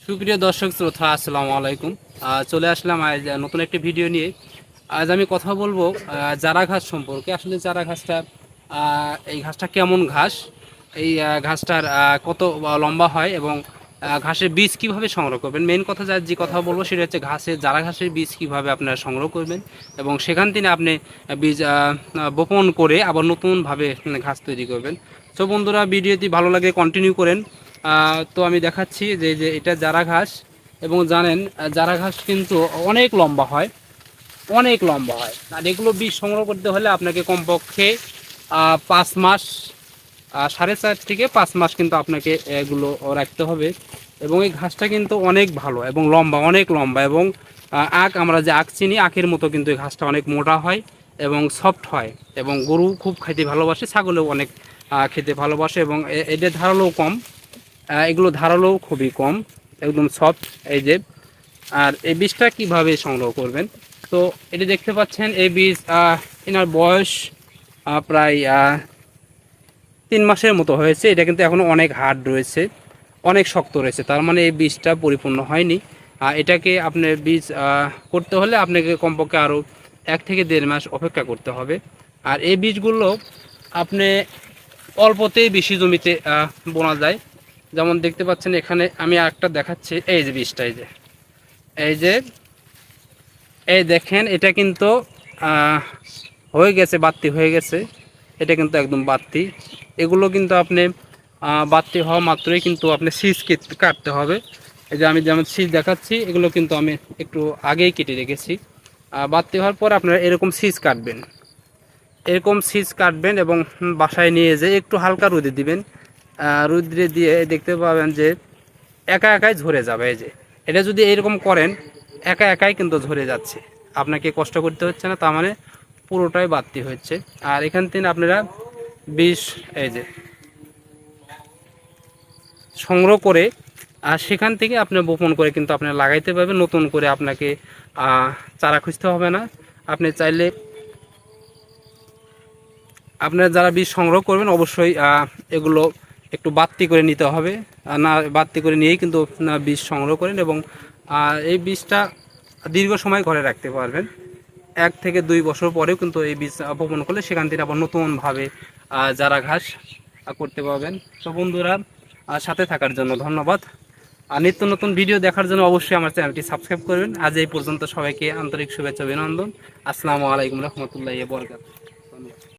সুপ্রিয় দর্শক শ্রোতা আসসালামু আলাইকুম। চলে আসলাম আজ নতুন একটি ভিডিও নিয়ে। আজ আমি কথা বলবো চারা ঘাস সম্পর্কে। আসলে চারা ঘাসটা এই ঘাসটা কেমন ঘাস, এই ঘাসটার কত লম্বা হয় এবং ঘাসের বীজ কিভাবে সংগ্রহ করবেন। মেন কথা যে কথা বলবো সেটা হচ্ছে চারা ঘাসের বীজ কিভাবে আপনারা সংগ্রহ করবেন এবং সেখান থেকে আপনি বীজ বপন করে আবার নতুনভাবে ঘাস তৈরি করবেন। তো বন্ধুরা, ভিডিওটি ভালো লাগে কন্টিনিউ করেন। তো আমি দেখাচ্ছি যে এটা জারা ঘাস, এবং জানেন জারা ঘাস কিন্তু অনেক লম্বা হয়, অনেক লম্বা হয়। আর এগুলো বীজ সংগ্রহ করতে হলে আপনাকে কমপক্ষে 5 মাস, 4.5 থেকে 5 মাস কিন্তু আপনাকে এগুলো রাখতে হবে। এবং এই ঘাসটা কিন্তু অনেক ভালো এবং লম্বা, অনেক লম্বা, এবং আমরা যে আখ চিনি আখের মতো কিন্তু এই ঘাসটা অনেক মোটা হয় এবং সফট হয়, এবং গরু খুব খাইতে ভালোবাসে, ছাগলেও অনেক খেতে ভালোবাসে, এবং এদের ধারালোও কম। এগুলো ধারালোও খুবই কম, একদম সফট এই যে। আর এই বীজটা কিভাবে সংগ্রহ করবেন, তো এটি দেখতে পাচ্ছেন এই বীজ, এনার বয়স প্রায় 3 মাসের মতো হয়েছে। এটা কিন্তু এখনও অনেক হার্ড রয়েছে, অনেক শক্ত রয়েছে, তার মানে এই বীজটা পরিপূর্ণ হয়নি। এটাকে আপনার বীজ করতে হলে আপনাকে কমপক্ষে আরও 1 থেকে 1.5 মাস অপেক্ষা করতে হবে। আর এই বীজগুলো আপনি অল্পতেই বেশি জমিতে বোনা যায়। যেমন দেখতে পাচ্ছেন এখানে আমি একটা দেখাচ্ছি, এই যে বীজটা, এই যে এই দেখেন, এটা কিন্তু হয়ে গেছে, বাড়তি হয়ে গেছে। এটা কিন্তু একদম বাড়তি। এগুলো কিন্তু আপনি বাড়তি হওয়া মাত্রই কিন্তু আপনি সিজ কাটতে হবে। এই যে আমি যেমন সিজ দেখাচ্ছি, এগুলো কিন্তু আমি একটু আগেই কেটে রেখেছি। বাড়তি হওয়ার পর আপনারা এরকম সিজ কাটবেন, এরকম সিজ কাটবেন এবং বাসায় নিয়ে যেয়ে একটু হালকা রোদে দিবেন। রোদ্রে দিয়ে দেখতে পাবেন যে একা একাই ঝরে যাবে। এই যে এটা যদি এরকম করেন, একা একাই কিন্তু ঝরে যাচ্ছে, আপনাকে কষ্ট করতে হচ্ছে না, তার মানে পুরোটাই বাড়তি হচ্ছে। আর এখান থেকে আপনারা বীজ এই যে সংগ্রহ করে আর সেখান থেকে আপনি বপন করে কিন্তু আপনি লাগাইতে পারবেন। নতুন করে আপনাকে চারা খুঁজতে হবে না। আপনি চাইলে আপনারা যারা বীজ সংগ্রহ করবেন অবশ্যই এগুলো একটু বাড়তি করে নিতে হবে। না বাড়তি করে নিয়েই কিন্তু বীজ সংগ্রহ করেন, এবং এই বীজটা দীর্ঘ সময় ঘরে রাখতে পারবেন। 1 থেকে 2 বছর পরেও কিন্তু এই বীজ বপন করলে সেখান থেকে আবার নতুনভাবে চারা ঘাস করতে পারবেন। তো বন্ধুরা, সাথে থাকার জন্য ধন্যবাদ। আর নিত্য নতুন ভিডিও দেখার জন্য অবশ্যই আমার চ্যানেলটি সাবস্ক্রাইব করবেন। আজ এই পর্যন্ত, সবাইকে আন্তরিক শুভেচ্ছা অভিনন্দন। আসসালামু আলাইকুম রহমতুল্লাহি ওয়া বারাকাতুহু।